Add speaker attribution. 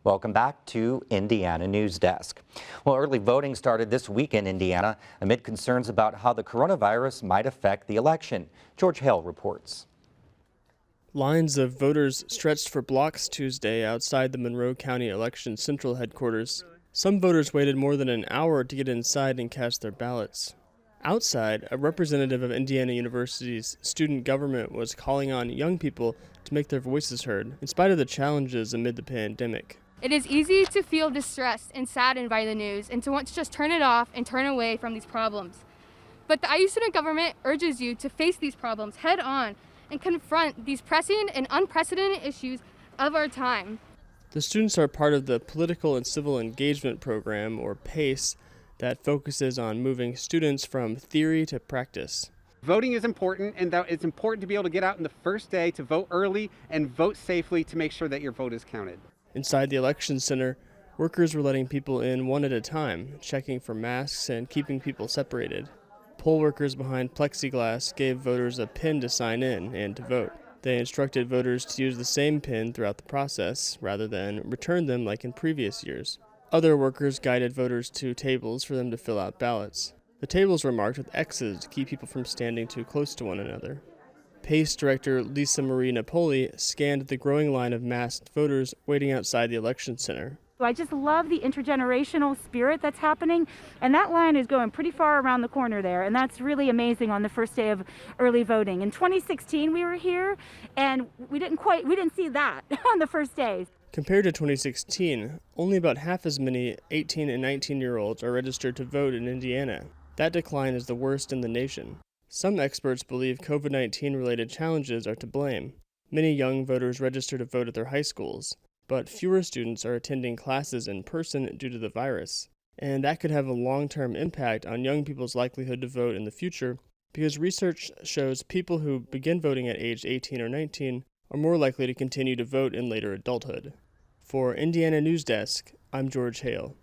Speaker 1: Welcome back to Indiana Newsdesk. Well, early voting started this week in Indiana amid concerns about how the coronavirus might affect the election. George Hale reports.
Speaker 2: Lines of voters stretched for blocks Tuesday outside the Monroe County Election Central headquarters. Some voters waited more than an hour to get inside and cast their ballots. Outside, a representative of Indiana University's student government was calling on young people to make their voices heard, in spite of the challenges amid the pandemic.
Speaker 3: It is easy to feel distressed and saddened by the news and to want to just turn it off and turn away from these problems. But the IU student government urges you to face these problems head on and confront these pressing and unprecedented issues of our time.
Speaker 2: The students are part of the Political and Civil Engagement Program, or PACE, that focuses on moving students from theory to practice.
Speaker 4: Voting is important, and that it's important to be able to get out on the first day to vote early and vote safely to make sure that your vote is counted.
Speaker 2: Inside the election center, workers were letting people in one at a time, checking for masks and keeping people separated. Poll workers behind plexiglass gave voters a pin to sign in and to vote. They instructed voters to use the same pin throughout the process, rather than return them like in previous years. Other workers guided voters to tables for them to fill out ballots. The tables were marked with X's to keep people from standing too close to one another. PACE Director Lisa Marie Napoli scanned the growing line of masked voters waiting outside the election center.
Speaker 5: I just love the intergenerational spirit that's happening, and that line is going pretty far around the corner there, and that's really amazing on the first day of early voting. In 2016 we were here, and we didn't see that on the first day.
Speaker 2: Compared to 2016, only about half as many 18 and 19-year-olds are registered to vote in Indiana. That decline is the worst in the nation. Some experts believe COVID-19 related challenges are to blame. Many young voters register to vote at their high schools, but fewer students are attending classes in person due to the virus. And that could have a long-term impact on young people's likelihood to vote in the future, because research shows people who begin voting at age 18 or 19 are more likely to continue to vote in later adulthood. For Indiana Newsdesk, I'm George Hale.